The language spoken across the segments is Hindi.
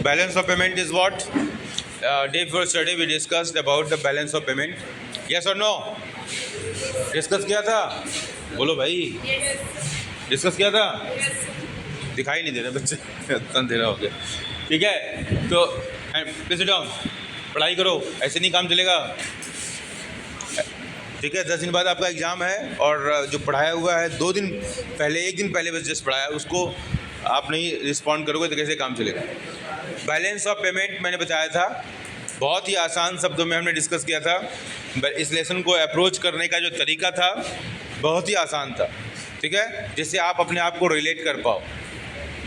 Balance of payment is what? Day before study we discussed about the balance of payment. Yes or no? Discuss किया था? बोलो भाई. डिस्कस किया था? दिखाई नहीं दे रहे बच्चे. अंधेरा हो गया. ठीक है, तो प्लीज डाउन. पढ़ाई करो, ऐसे नहीं काम चलेगा. ठीक है, 10 दिन बाद आपका एग्ज़ाम है और जो पढ़ाया हुआ है 2 दिन पहले, 1 दिन पहले बस जस्ट पढ़ाया, उसको आप नहीं रिस्पॉन्ड करोगे तो कैसे काम चलेगा. बैलेंस ऑफ पेमेंट मैंने बताया था, बहुत ही आसान शब्दों में हमने डिस्कस किया था. इस लेसन को अप्रोच करने का जो तरीका था बहुत ही आसान था. ठीक है, जिससे आप अपने आप को रिलेट कर पाओ.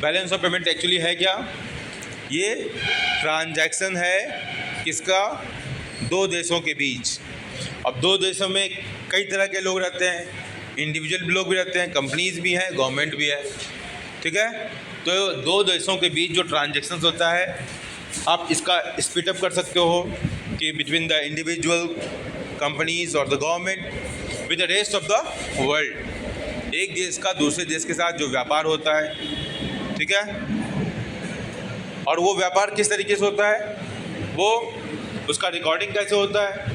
बैलेंस ऑफ पेमेंट एक्चुअली है क्या? ये ट्रांजैक्शन है किसका? 2 देशों के बीच. अब 2 देशों में कई तरह के लोग रहते हैं, इंडिविजुअल लोग भी रहते हैं, कंपनीज भी हैं, गवर्नमेंट भी है. ठीक है, तो 2 देशों के बीच जो ट्रांजैक्शन होता है, आप इसका स्पीड अप कर सकते हो कि बिटवीन द इंडिविजुअल कंपनीज और the government with the rest of the world. एक देश का दूसरे देश के साथ जो व्यापार होता है, ठीक है, और वो व्यापार किस तरीके से होता है, वो उसका रिकॉर्डिंग कैसे होता है,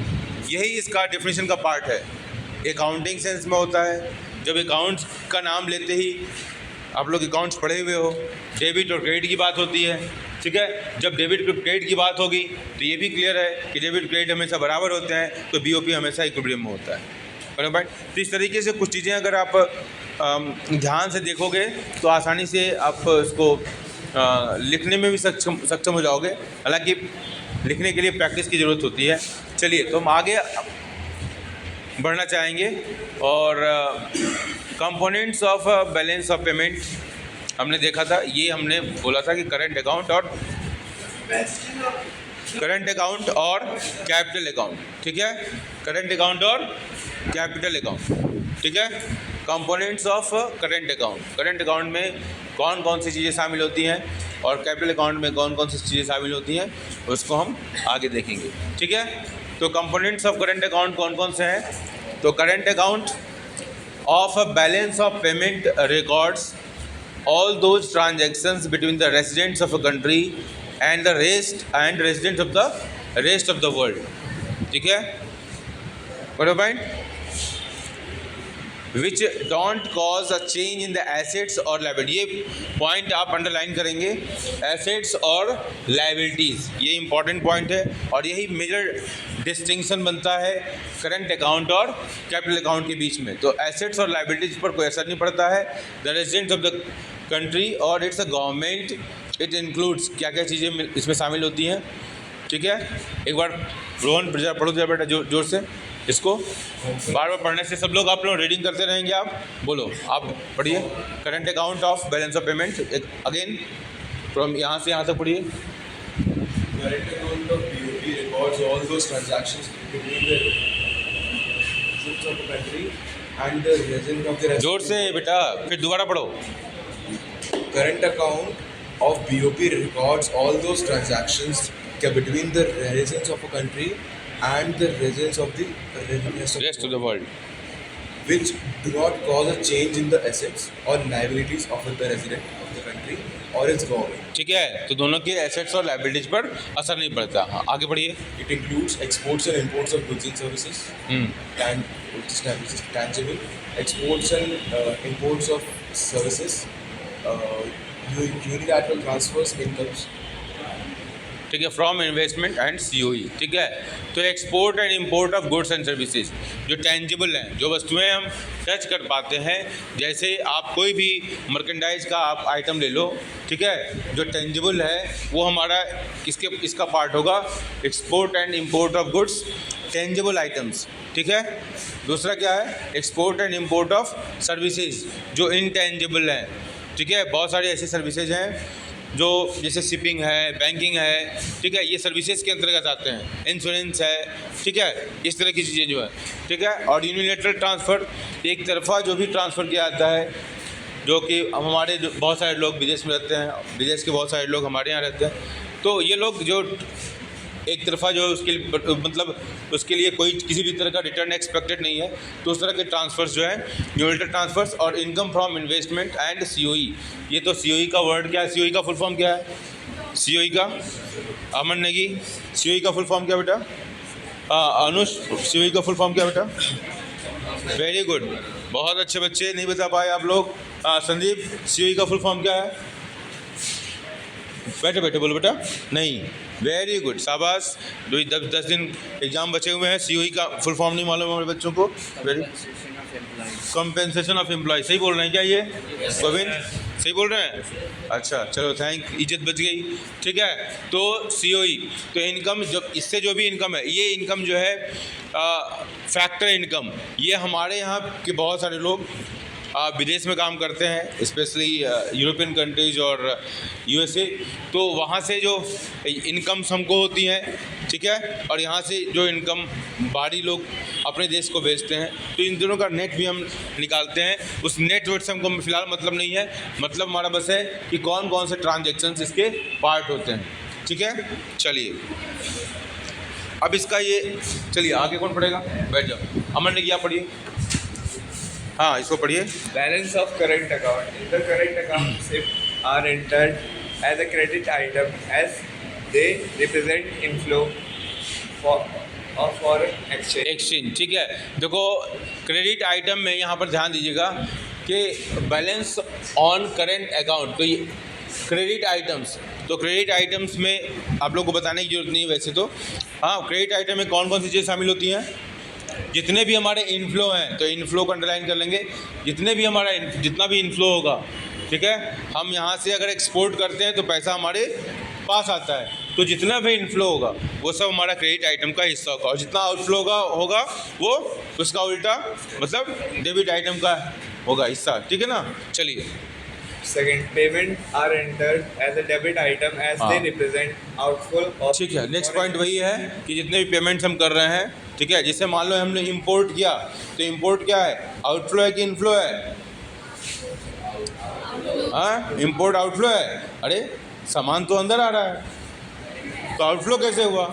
यही इसका डेफिनेशन का पार्ट है. अकाउंटिंग सेंस में होता है. जब अकाउंट्स का नाम लेते ही आप लोग अकाउंट्स पढ़े हुए हो, डेबिट और क्रेडिट की बात होती है. ठीक है, जब डेबिट और क्रेडिट की बात होगी तो ये भी क्लियर है कि डेबिट क्रेडिट हमेशा बराबर होते हैं, तो बीओपी हमेशा इक्विलिब्रियम में होता है. बराबर. तो इस तरीके से कुछ चीज़ें अगर आप ध्यान से देखोगे तो आसानी से आप इसको लिखने में भी सक्षम हो जाओगे. हालांकि लिखने के लिए प्रैक्टिस की ज़रूरत होती है. चलिए, तो हम आगे बढ़ना चाहेंगे और components of balance of payment हमने देखा था. ये हमने बोला था कि करंट अकाउंट और कैपिटल अकाउंट. ठीक है, करंट अकाउंट और कैपिटल अकाउंट. ठीक है, components of current account. Current account में कौन कौन सी चीज़ें शामिल होती हैं और कैपिटल अकाउंट में कौन कौन सी चीज़ें शामिल होती हैं, उसको हम आगे देखेंगे. ठीक है, तो कंपोनेंट्स ऑफ करंट अकाउंट कौन कौन से हैं? तो current account of a balance of payment records all those transactions between the residents of a country and the residents of the rest of the world. ठीक है, point which don't cause a change in the assets or liability. ये पॉइंट आप अंडरलाइन करेंगे, एसेट्स और लाइबिलिटीज़. ये इंपॉर्टेंट पॉइंट है और यही मेजर डिस्टिंक्शन बनता है करंट अकाउंट और कैपिटल अकाउंट के बीच में. तो एसेट्स और लाइबिलिटीज़ पर कोई असर नहीं पड़ता है. The residents of the country और its a government, it includes, क्या क्या चीज़ें इसमें शामिल होती हैं. ठीक है, एक बार रोहन पढ़ो जरा बेटा जोर से इसको. बार बार पढ़ने से सब लोग, आप लोग रीडिंग करते रहेंगे. आप बोलो, आप पढ़िए. Current account of balance of payment, again from यहाँ से यहाँ तक पढ़िए. Current account of BOP records all those transactions between the residents of the country and the resident of the rest. जोर से बेटा, फिर दोबारा पढ़ो. Current account of BOP records all those transactions between the residents of a country and the residents of the rest of the world, which do not cause a change in the assets or liabilities of the resident of the country or its government. ठीक है, तो दोनों के एसेट्स और लाइबिलिटीज पर असर नहीं पड़ता. हाँ, आगे बढ़िए. It includes exports and imports of goods and services, and which establishes tangible exports and imports of services, unilateral transfers, incomes. ठीक है, फ्रॉम इन्वेस्टमेंट एंड सीओई. ठीक है, तो export and import of goods and services जो टेंजिबल हैं, जो वस्तुएं हम टच कर पाते हैं, जैसे आप कोई भी मर्केंडाइज का आप आइटम ले लो. ठीक है, जो टेंजिबल है वो हमारा इसका पार्ट होगा, export and import of goods, tangible items. ठीक है, दूसरा क्या है? Export and import of services जो इनटेंजिबल हैं. ठीक है, बहुत सारी ऐसी सर्विसेज हैं जो जैसे शिपिंग है, बैंकिंग है. ठीक है, ये सर्विसेज के अंतर्गत आते हैं. इंश्योरेंस है. ठीक है, इस तरह की चीज़ें जो है. ठीक है, और यूनिलेटरल ट्रांसफ़र, एक तरफा जो भी ट्रांसफ़र किया जाता है, जो कि हमारे बहुत सारे लोग विदेश में रहते हैं, विदेश के बहुत सारे लोग हमारे यहाँ रहते हैं. तो ये लोग जो एक तरफा जो उसके मतलब उसके लिए कोई किसी भी तरह का रिटर्न एक्सपेक्टेड नहीं है, तो उस तरह के ट्रांसफ़र्स जो है यूनिलेटरल ट्रांसफ़र्स. और income from investment and COE. ये तो सीओई का वर्ड क्या है? सीओई का फुल फॉर्म क्या है? COE का, अमन नेगी COE का फुल फॉर्म क्या बेटा? अनुष COE का फुल फॉर्म क्या बेटा? वेरी गुड, बहुत अच्छे बच्चे, नहीं बता पाए आप लोग। संदीप COE का फुल फॉर्म क्या है? बैठे बैठे बोलो बेटा। नहीं, वेरी गुड, शाबाश। 10 दिन एग्जाम बचे हुए हैं, COE का फुल फॉर्म नहीं मालूम हमारे बच्चों को। वेरी कंपेंसेशन ऑफ एम्प्लॉय, सही बोल रहे हैं क्या ये गोविंद? सही बोल रहे हैं? अच्छा चलो, थैंक, इज्जत बच गई। ठीक है, तो COE, तो इनकम, जो इससे जो भी इनकम है, ये इनकम जो है फैक्टर इनकम, ये हमारे यहाँ के बहुत सारे लोग विदेश में काम करते हैं, स्पेशली यूरोपियन कंट्रीज और USA, तो वहाँ से जो इनकम्स हमको होती हैं, ठीक है, और यहाँ से जो इनकम बाहरी लोग अपने देश को भेजते हैं, तो इन दोनों का नेट भी हम निकालते हैं। उस नेट वेट से हमको फिलहाल मतलब नहीं है, मतलब हमारा बस है कि कौन कौन से ट्रांजेक्शन्स इसके पार्ट होते हैं। ठीक है, चलिए अब इसका ये, चलिए आगे कौन पढ़ेगा? बैठ जाओ, अमन ने किया, पढ़िए। हाँ, इसको पढ़िए। Balance of current account. In the current accounts are entered as a credit item as they represent inflow of foreign exchange. Exchange, ठीक है। देखो, क्रेडिट आइटम में यहाँ पर ध्यान दीजिएगा कि बैलेंस ऑन करेंट अकाउंट, तो ये क्रेडिट आइटम्स, तो क्रेडिट आइटम्स में आप लोग को बताने की जरूरत नहीं है वैसे तो। हाँ, क्रेडिट आइटम में कौन कौन सी चीज़ें शामिल होती हैं? जितने भी हमारे इनफ्लो हैं, तो इनफ्लो को अंडरलाइन कर लेंगे, जितने भी हमारा जितना भी इनफ्लो होगा, ठीक है, हम यहाँ से अगर एक्सपोर्ट करते हैं तो पैसा हमारे पास आता है, तो जितना भी इनफ्लो होगा वो सब हमारा क्रेडिट आइटम का हिस्सा होगा, और जितना आउटफ्लो होगा वो उसका उल्टा, मतलब डेबिट आइटम का होगा हिस्सा। ठीक है ना? चलिए। Second, payment are entered as a debit item as they represent outflow of. ठीक है, नेक्स्ट पॉइंट वही है कि जितने भी पेमेंट्स हम कर रहे हैं, ठीक है, जैसे मान लो हमने इंपोर्ट किया, तो इंपोर्ट क्या है? आउटफ्लो है कि इनफ्लो है? हाँ, इंपोर्ट आउटफ्लो है। अरे सामान तो अंदर आ रहा है, तो आउटफ्लो कैसे हुआ?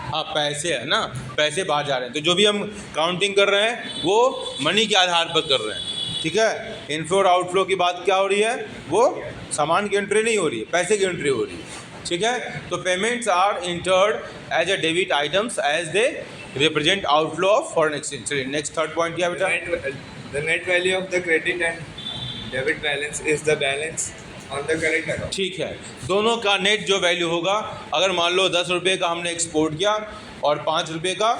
हाँ, पैसे है ना, पैसे बाहर जा रहे हैं, तो जो भी हम काउंटिंग कर रहे हैं वो मनी के आधार पर कर रहे हैं। ठीक है, इनफ्लो और आउटफ्लो की बात क्या हो रही है? वो सामान की एंट्री नहीं हो रही है, पैसे की एंट्री हो रही है। ठीक है, तो payments are entered as a debit items as they represent outflow of foreign exchange. चलिए नेक्स्ट थर्ड पॉइंट क्या बेटा? The net value of the credit and debit balance is the balance on the current account. ठीक है, दोनों का नेट जो वैल्यू होगा, अगर मान लो 10 रुपये का हमने एक्सपोर्ट किया और 5 रुपये का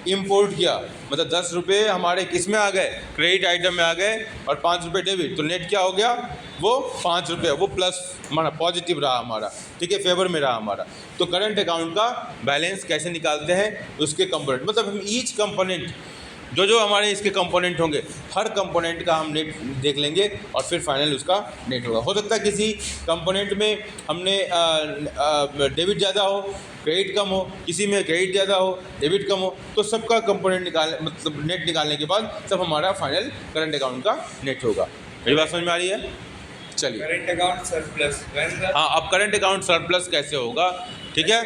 इंपोर्ट किया, मतलब 10 रुपये हमारे किस में आ गए? क्रेडिट आइटम में आ गए, और 5 रुपये डेबिट, तो नेट क्या हो गया? वो 5 रुपये, वो प्लस हमारा पॉजिटिव रहा हमारा, ठीक है, फेवर में रहा हमारा। तो करंट अकाउंट का बैलेंस कैसे निकालते हैं? उसके कंपोनेंट, मतलब हम ईच कंपोनेंट, जो हमारे इसके कंपोनेंट होंगे, हर कंपोनेंट का हम नेट देख लेंगे और फिर फाइनल उसका नेट होगा। हो सकता है किसी कंपोनेंट में हमने डेबिट ज़्यादा हो, क्रेडिट कम हो, किसी में क्रेडिट ज़्यादा हो, डेबिट कम हो, तो सबका कंपोनेंट मतलब नेट निकालने के बाद सब हमारा फाइनल करंट अकाउंट का नेट होगा। मेरी बात समझ में आ रही है? चलिए। Current account surplus when the हाँ, अब करंट अकाउंट सरप्लस कैसे होगा? ठीक है,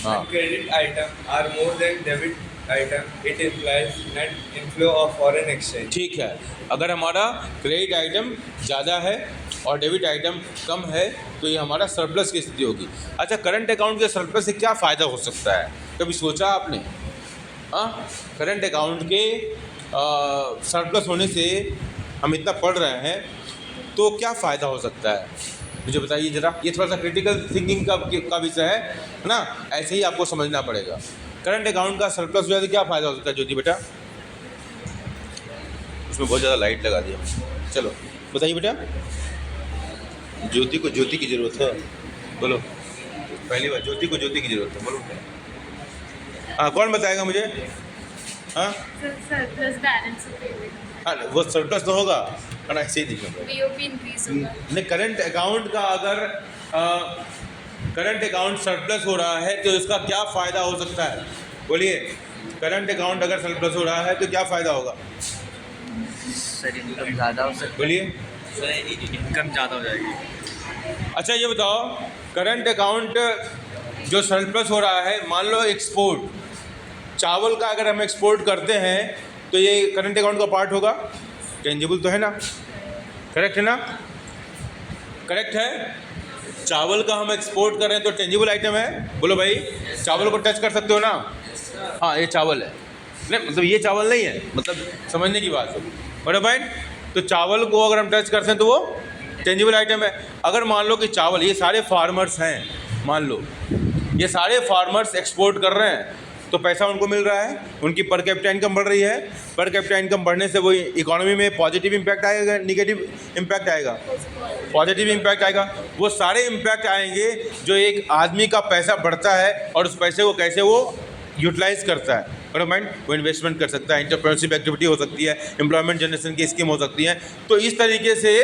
हाँ, when credit item are more than debit item, it implies net inflow of foreign exchange. ठीक है, अगर हमारा क्रेडिट आइटम ज़्यादा है और डेबिट आइटम कम है, तो ये हमारा सरप्लस की स्थिति होगी। अच्छा, करंट अकाउंट के सरप्लस से क्या फ़ायदा हो सकता है? कभी सोचा आपने? हाँ, करंट अकाउंट के सरप्लस होने से हम इतना पढ़ रहे हैं, तो क्या फ़ायदा हो सकता है? मुझे बताइए ज़रा। ये थोड़ा सा क्रिटिकल थिंकिंग का विषय है ना, ऐसे ही आपको समझना पड़ेगा। करंट अकाउंट का सरप्लस वजह से क्या फ़ायदा हो सकता है ज्योति बेटा? उसमें बहुत ज़्यादा लाइट लगा दिया। चलो बताइए बेटा। ज्योति को ज्योति की ज़रूरत है, बोलो। पहली बार ज्योति को ज्योति की ज़रूरत है, बोलो। हाँ, कौन बताएगा मुझे? हाँ, सरप्लस बैलेंस ऑफ पेमेंट, हाँ, वो सरप्लस तो होगा, है ना, ऐसे ही दिखेगा। बीओपी इंक्रीज होगा। नहीं, करंट अकाउंट का अगर करंट अकाउंट सरप्लस हो रहा है तो इसका क्या फ़ायदा हो सकता है? बोलिए। करंट अकाउंट अगर सरप्लस हो रहा है तो क्या फ़ायदा होगा? सर इनकम ज़्यादा हो सकती बोलिए। है। सर इनकम ज़्यादा हो जाएगी। अच्छा, ये बताओ, करंट अकाउंट जो सरप्लस हो रहा है, मान लो एक्सपोर्ट, चावल का अगर हम एक्सपोर्ट करते हैं तो ये करंट अकाउंट का पार्ट होगा, टेंजिबल तो है ना, करेक्ट है ना? करेक्ट है? चावल का हम एक्सपोर्ट कर रहे हैं तो टेंजिबल आइटम है, बोलो भाई। चावल को टच कर सकते हो ना? हाँ, ये चावल है। नहीं मतलब ये चावल नहीं है, मतलब समझने की बात है, बराबर भाई। तो चावल को अगर हम टच करते हैं तो वो टेंजिबल आइटम है। अगर मान लो कि चावल, ये सारे फार्मर्स हैं, मान लो ये सारे फार्मर्स एक्सपोर्ट कर रहे हैं तो पैसा उनको मिल रहा है, उनकी पर कैपिटा इनकम बढ़ रही है। पर कैपिटा इनकम बढ़ने से वो इकोनॉमी में पॉजिटिव इम्पैक्ट आएगा, नेगेटिव इम्पैक्ट आएगा? पॉजिटिव इम्पैक्ट आएगा। वो सारे इम्पैक्ट आएंगे जो एक आदमी का पैसा बढ़ता है और उस पैसे को कैसे वो यूटिलाइज करता है, बराबर माइंड। वो इन्वेस्टमेंट कर सकता है, एंटरप्रेन्योरशिप एक्टिविटी हो सकती है, एम्प्लॉयमेंट जनरेशन की स्कीम हो सकती है। तो इस तरीके से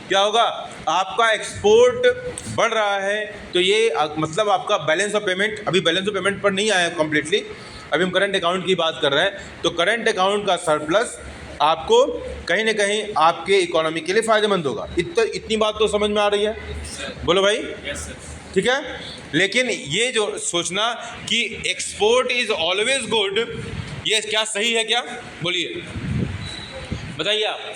क्या होगा, आपका एक्सपोर्ट बढ़ रहा है तो ये मतलब आपका बैलेंस ऑफ पेमेंट, अभी बैलेंस ऑफ पेमेंट पर नहीं आया कम्प्लीटली, अभी हम करंट अकाउंट की बात कर रहे हैं। तो करंट अकाउंट का सरप्लस आपको कहीं ना कहीं आपके इकोनॉमी के लिए फ़ायदेमंद होगा। इतनी बात तो समझ में आ रही है, बोलो भाई? ठीक है। लेकिन ये जो सोचना कि एक्सपोर्ट इज़ ऑलवेज गुड, ये क्या सही है क्या? बोलिए, बताइए आप।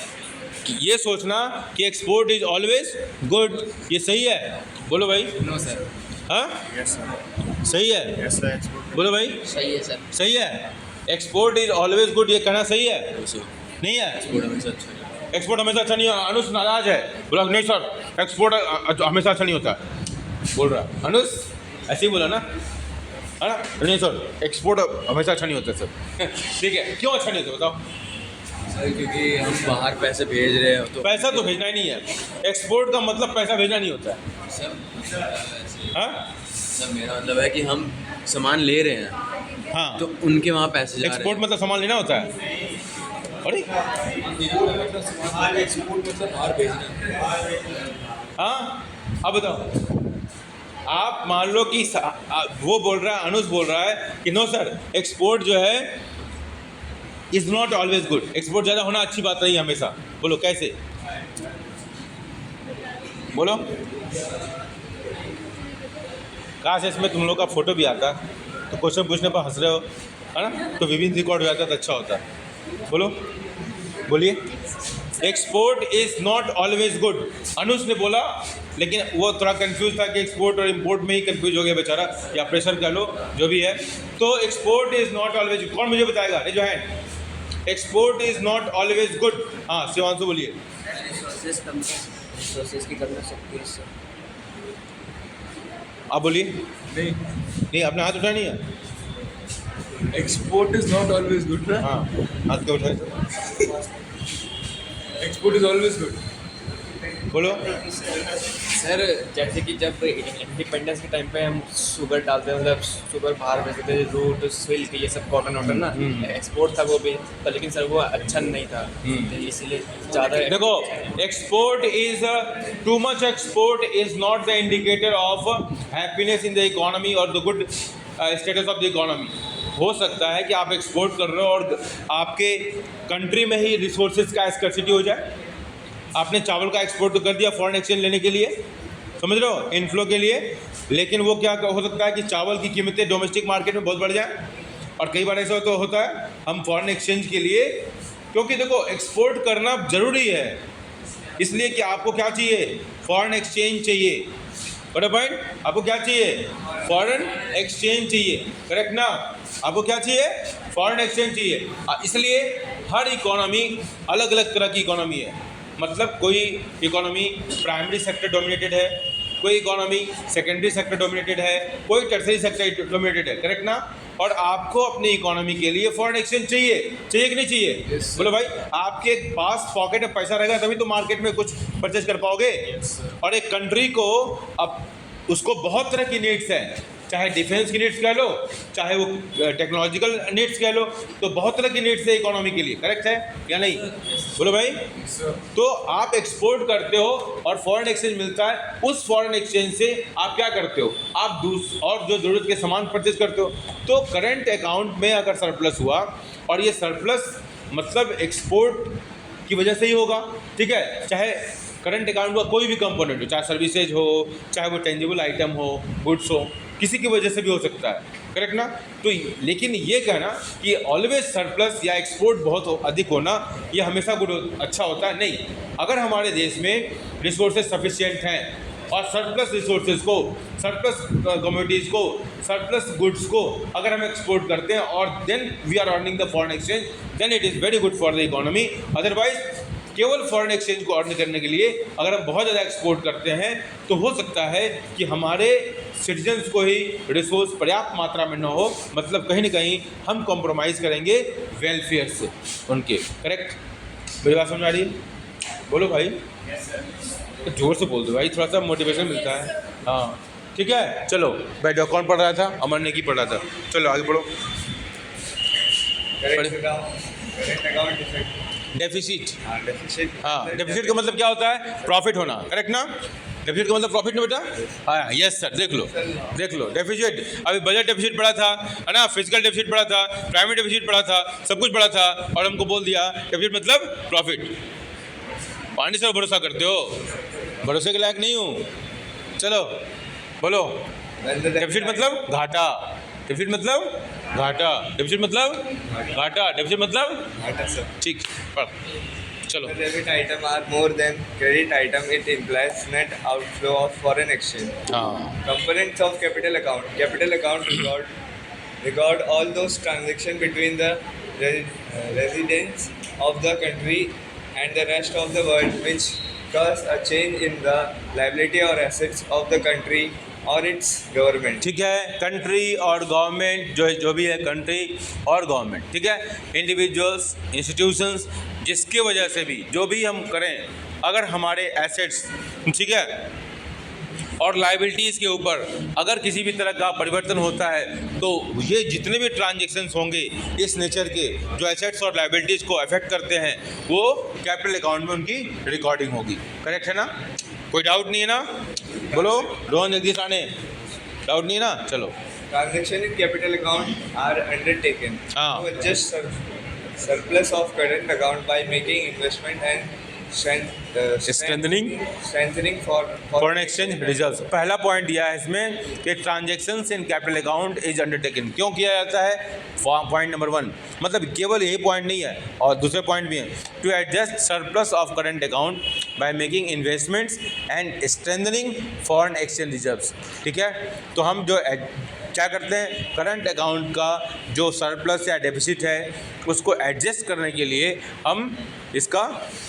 ये सोचना कि एक्सपोर्ट इज ऑलवेज गुड, ये सही है? बोलो भाई। No sir. हाँ, यस सर। सही है? यस सर, एक्सपोर्ट बोलो भाई। सही है सर। सही है? एक्सपोर्ट इज ऑलवेज गुड, ये कहना सही है? नहीं है? एक्सपोर्ट हमेशा अच्छा है। एक्सपोर्ट हमेशा अच्छा नहीं है। अनुष नाराज है, बोला नहीं सर एक्सपोर्ट हमेशा अच्छा नहीं होता, बोल रहा अनुष ऐसे ही बोला ना, है ना? नहीं सर एक्सपोर्ट हमेशा अच्छा नहीं होता सर। ठीक है, क्यों अच्छा नहीं होता बताओ? सर क्योंकि हम बाहर पैसे भेज रहे हैं तो पैसा तो भेजना ही नहीं है, एक्सपोर्ट का मतलब पैसा भेजना नहीं होता है। सर हाँ सर मेरा मतलब है कि हम सामान ले रहे हैं हाँ, तो उनके वहाँ पैसे जा रहे एक्सपोर्ट मतलब सामान लेना होता है। अरे एक्सपोर्ट मतलब बाहर भेजना। हाँ, अब बताओ, आप मान लो कि वो बोल रहा है, अनुज बोल रहा है कि नो सर एक्सपोर्ट जो है is not always good, export ज़्यादा होना अच्छी बात नहीं हमेशा। बोलो कैसे? बोलो। काश इसमें तुम लोग का फोटो भी आता तो क्वेश्चन पूछने पर हंस रहे हो, है ना? तो विभिन्न रिकॉर्ड हो जाता तो अच्छा होता। बोलो, बोलिए। Export is not always good, Anuj ने बोला, लेकिन वो थोड़ा कंफ्यूज था कि एक्सपोर्ट और इंपोर्ट में ही कंफ्यूज हो गया बेचारा, या प्रेशर कह लो जो भी है। तो एक्सपोर्ट इज़ नॉट ऑलवेज, कौन मुझे बताएगा? जो है export is not always good. हाँ शिवांशु बोलिए। रिसोर्सेज की कमी हो सकती है इससे। आप बोलिए। नहीं, नहीं, अपना हाथ उठा नहीं है। Export is not always good ना। हाँ, हाथ क्यों उठाए? Export is always good. बोलो। सर जैसे कि जब इंडिपेंडेंस के टाइम पे हम शुगर डालते हैं, मतलब शुगर बाहर भेजते थे, रूट सिल्क ये सब कॉटन वॉटन ना, एक्सपोर्ट था वो भी, पर लेकिन सर वो अच्छा नहीं था, तो इसीलिए ज़्यादा। देखो, export is too much export is not the indicator of happiness in the economy और the good status of the economy. हो सकता है कि आप एक्सपोर्ट कर रहे हो और आपके कंट्री में ही रिसोर्सेज का स्कैर्सिटी हो जाए। आपने चावल का एक्सपोर्ट तो कर दिया फॉरेन एक्सचेंज लेने के लिए, समझ रहे हो, इनफ्लो के लिए, लेकिन वो क्या हो सकता है कि चावल की कीमतें डोमेस्टिक मार्केट में बहुत बढ़ जाए। और कई बार ऐसा तो होता है हम फॉरेन एक्सचेंज के लिए, क्योंकि देखो एक्सपोर्ट करना ज़रूरी है, इसलिए कि आपको क्या चाहिए? फॉरेन एक्सचेंज चाहिए। बड़ा पॉइंट, आपको क्या चाहिए? फॉरेन एक्सचेंज चाहिए, करेक्ट ना? आपको क्या चाहिए? फॉरेन एक्सचेंज चाहिए। इसलिए हर इकोनॉमी अलग अलग तरह की इकोनॉमी है, मतलब कोई इकोनॉमी प्राइमरी सेक्टर डोमिनेटेड है, कोई इकोनॉमी सेकेंडरी सेक्टर डोमिनेटेड है, कोई टर्सरी सेक्टर डोमिनेटेड है, करेक्ट ना? और आपको अपनी इकोनॉमी के लिए फॉरेन एक्सचेंज चाहिए, चाहिए कि नहीं चाहिए? Yes, बोलो भाई। आपके पास पॉकेट में पैसा रहेगा तभी तो मार्केट में कुछ परचेज कर पाओगे। और एक कंट्री को अब उसको बहुत तरह की नीड्स हैं, चाहे डिफेंस की नीड्स कह लो, चाहे वो टेक्नोलॉजिकल नीड्स कह लो, तो बहुत तरह की नीड्स है इकोनॉमी के लिए, करेक्ट है या नहीं? बोलो भाई। तो आप एक्सपोर्ट करते हो और फॉरेन एक्सचेंज मिलता है, उस फॉरेन एक्सचेंज से आप क्या करते हो? आप और जो ज़रूरत के सामान परचेज करते हो। तो करंट अकाउंट में अगर सरप्लस हुआ, और ये सरप्लस मतलब एक्सपोर्ट की वजह से ही होगा, ठीक है, चाहे करंट अकाउंट का कोई भी कंपोनेंट हो, चाहे सर्विसेज हो, चाहे वो टेंजिबल आइटम हो, गुड्स हो, किसी की वजह से भी हो सकता है, करेक्ट ना। तो लेकिन ये कहना कि ऑलवेज सरप्लस या एक्सपोर्ट बहुत अधिक होना ये हमेशा अच्छा होता है, नहीं। अगर हमारे देश में रिसोर्सेज सफिशिएंट हैं और सरप्लस रिसोर्सेज को, सरप्लस कमोडिटीज़ को, सरप्लस गुड्स को अगर हम एक्सपोर्ट करते हैं और then we are earning the foreign exchange, then it is very good for the economy. Otherwise केवल फॉरेन एक्सचेंज को अर्न करने के लिए अगर हम बहुत ज़्यादा एक्सपोर्ट करते हैं तो हो सकता है कि हमारे सिटीजन्स को ही रिसोर्स पर्याप्त मात्रा में न हो, मतलब कहीं ना कहीं हम कॉम्प्रोमाइज़ करेंगे वेलफेयर से उनके, करेक्ट। मेरी बात समझ आ रही है? बोलो भाई, जोर से बोल दो भाई, थोड़ा सा मोटिवेशन मिलता है। हाँ ठीक है, चलो बैठो। कौन पढ़ रहा था? अमर ने की पढ़ रहा था। चलो आगे बढ़ो। Current account defect, deficit. Deficit. हाँ, डेफिसिट का मतलब क्या होता है? प्रॉफिट होना, करेक्ट ना। डेफिसिट का मतलब प्रॉफिट ना बेटा? हाँ यस सर, देख लो देख लो। डेफिसिट, अभी बजट डेफिसिट पड़ा था, है ना, फिजिकल डेफिसिट पड़ा था, प्राइवेट डेफिसिट पड़ा था, सब कुछ पड़ा था और हमको बोल दिया डेफिसिट मतलब प्रॉफिट। पानी से भरोसा करते हो? भरोसे के लायक नहीं हूँ। चलो बोलो। डेफिसिट मतलब घाटा, डेफिसिट मतलब घाटा, डेफिसिट मतलब घाटा, डेफिसिट मतलब ठीक। पढ़ चलो। Debit item are more than credit item. It implies net outflow of foreign exchange. हाँ Components of capital account. Capital account record all those transactions between the residents of the country and the rest of the world which cause a change in the liability or assets of the country or its government. ठीक है, कंट्री और गवर्नमेंट, जो भी है कंट्री और गवर्नमेंट, ठीक है, इंडिविजुअल्स, इंस्टीट्यूशंस, जिसकी वजह से भी जो भी हम करें, अगर हमारे एसेट्स, ठीक है, और लाइबिलिटीज़ के ऊपर अगर किसी भी तरह का परिवर्तन होता है तो ये जितने भी ट्रांजेक्शन्स होंगे इस नेचर के जो एसेट्स और लाइबिलिटीज़ को अफेक्ट करते हैं वो कैपिटल अकाउंट में उनकी रिकॉर्डिंग होगी, करेक्ट है ना? कोई डाउट नहीं है ना? बोलो रोहन जगदीश आने, डाउट नहीं है ना? चलो। Transaction in capital account are undertaken हाँ। to adjust surplus of current account by making investment and strengthening for foreign exchange reserves. पहला पॉइंट दिया है इसमें कि transactions in capital account is undertaken. क्यों किया जाता है? पॉइंट नंबर 1, मतलब केवल यही पॉइंट नहीं है और दूसरे पॉइंट भी है, to adjust surplus of current account by making investments and strengthening foreign exchange reserves. ठीक है, तो हम जो क्या करते हैं, करंट अकाउंट का जो सरप्लस या डेफिसिट है उसको एडजस्ट करने के लिए हम इसका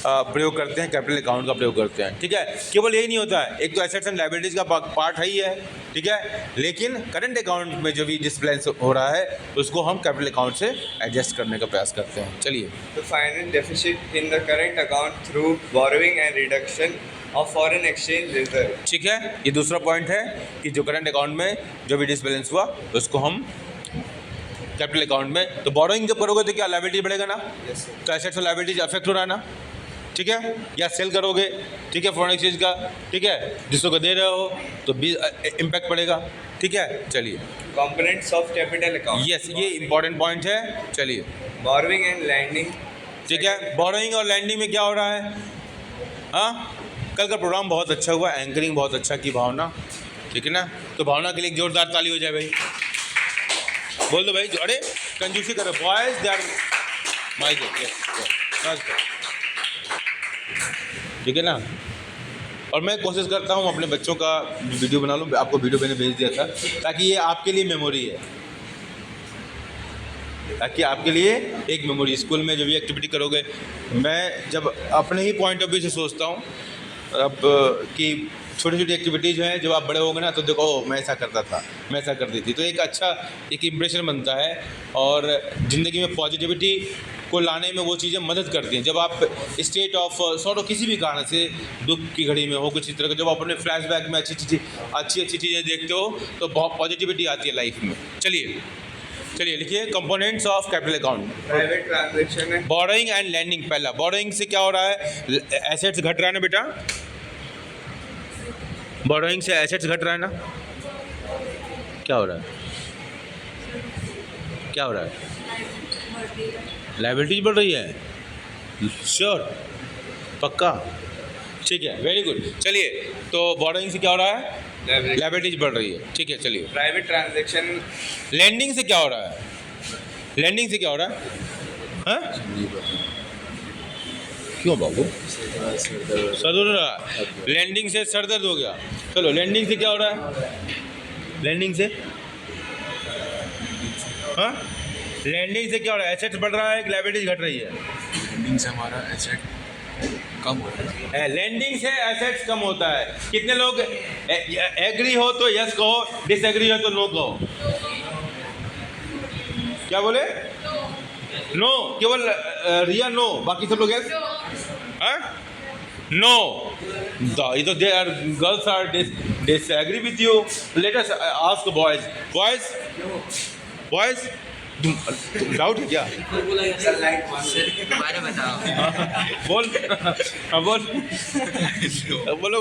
प्रयोग करते हैं, कैपिटल अकाउंट का प्रयोग करते हैं। ठीक है, केवल यही नहीं होता है, एक तो एसेट्स एंड लायबिलिटीज़ का पार्ट है ही है, ठीक है, लेकिन करंट अकाउंट में जो भी डिस्प्लेंस हो रहा है उसको हम कैपिटल अकाउंट से एडजस्ट करने का प्रयास करते हैं। चलिए, to finance deficit in the current account through borrowing and reduction of foreign exchange reserve. ठीक है, ये दूसरा पॉइंट है कि जो करंट अकाउंट में जो भी डिसबैलेंस हुआ उसको हम कैपिटल अकाउंट में, तो बोरोइंग जब करोगे तो क्या लायबिलिटी बढ़ेगा ना, Yes, sir. तो एसेट्स और लायबिलिटीज अफेक्ट हो रहा है ना, ठीक है, या सेल करोगे, ठीक है, फॉरेन एक्सचेंज का, ठीक है, जिसको को दे रहे हो तो भी इम्पैक्ट पड़ेगा। ठीक है, चलिए, Components of capital account. Yes, ये इंपॉर्टेंट पॉइंट है। चलिए, Borrowing and lending. ठीक है, बोरोइंग और लैंडिंग में क्या हो रहा है? हाँ, कल का प्रोग्राम बहुत अच्छा हुआ, एंकरिंग बहुत अच्छा की भावना, ठीक है ना, तो भावना के लिए एक जोरदार ताली हो जाए भाई, बोल दो भाई, अरे कंजूसी करो, boys they are my good, yes, ठीक है ना। और मैं कोशिश करता हूँ अपने बच्चों का वीडियो बना लूँ, आपको वीडियो मैंने भेज दिया था ताकि ये आपके लिए मेमोरी है, ताकि आपके लिए एक मेमोरी, स्कूल में जो भी एक्टिविटी करोगे, मैं जब अपने ही पॉइंट ऑफ व्यू से सोचता हूँ अब कि छोटी छोटी एक्टिविटीज़ हैं, जब आप बड़े होंगे ना तो देखो मैं ऐसा करता था, मैं ऐसा करती थी, तो एक अच्छा एक इम्प्रेशन बनता है और ज़िंदगी में पॉजिटिविटी को लाने में वो चीज़ें मदद करती हैं। जब आप स्टेट ऑफ सॉर्ट किसी भी कारण से दुख की घड़ी में हो, कुछ इस तरह का, जब आप अपने फ्लैशबैक में अच्छी चीज़ें देखते हो तो बहुत पॉजिटिविटी आती है लाइफ में। चलिए लिखिए, components of capital account. Private transaction है. Borrowing and lending. पहला, बोरोइंग से क्या हो रहा है? एसेट्स घट रहा है ना बेटा, बोरोइंग से एसेट्स घट रहा है ना, क्या हो रहा है? क्या हो रहा है? लायबिलिटीज बढ़ रही है, श्योर, पक्का, ठीक है, वेरी गुड। चलिए, तो बोरोइंग से क्या हो रहा है? Leverage. लायबिलिटीज बढ़ रही है। ठीक है, चलिए। Private transaction. लैंडिंग से क्या हो रहा है? लैंडिंग से क्या हो रहा है? हाँ? क्यों बाबू? सर दर्द हो रहा है? लैंडिंग से सर दर्द हो गया। चलो, लैंडिंग से क्या हो रहा है? लैंडिंग से हाँ, लैंडिंग से क्या हो रहा है? एसेट्स बढ़ रहा है कि लायबिलिटीज घट रही है? लैंडिंग से हमारा एसेट कम हो रहा है। लैंडिंग से एसेट्स कम होता है। कितने लोग एग्री हो तो यस कहो, डिसएग्री हो तो नो कहो। क्या बोले? नो, केवल रिया नो, बाकी सब लोग यस। नो, ये तो they are girls are disagree with you. Let us ask boys. Boys doubt है क्या? दोबारा बताओ। बोल, हाँ बोल, बोलो।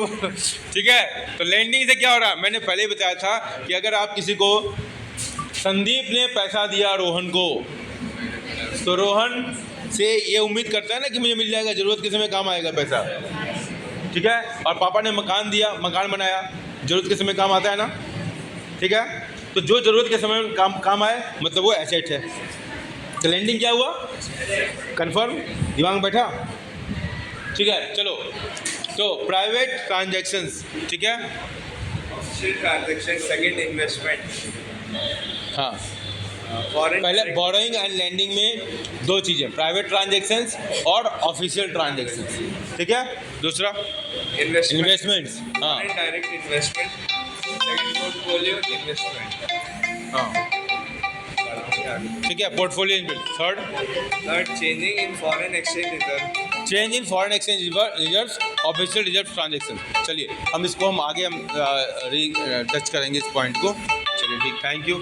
ठीक है, तो लैंडिंग से क्या हो रहा है? मैंने पहले ही बताया था कि अगर आप किसी को, संदीप ने पैसा दिया रोहन को, तो रोहन से ये उम्मीद करता है ना कि मुझे मिल जाएगा, ज़रूरत के समय काम आएगा पैसा। ठीक है, और पापा ने मकान दिया, मकान बनाया, ज़रूरत के समय काम आता है ना। ठीक है, तो जो ज़रूरत के समय काम आए, मतलब वो एसेट है। तो लैंडिंग क्या हुआ? कंफर्म, दिमाग में बैठा? ठीक है, चलो। तो प्राइवेट ट्रांजैक्शंस, ठीक है। Official transaction. Second, investment. हाँ, Foreign. पहले बोरोइंग एंड लैंडिंग में दो चीज़ें, प्राइवेट ट्रांजैक्शंस और ऑफिशियल ट्रांजैक्शंस। ठीक है, दूसरा Investment. इन्वेस्टमेंट्स। हाँ Foreign direct investment. Second, portfolio investment. हाँ, ठीक है, portfolio invest. Third, Third, changing in foreign exchange reserve. Change in foreign exchange reserves, official reserve transaction. चलिए, हम इसको आगे टच करेंगे इस पॉइंट को। चलिए ठीक, थैंक यू।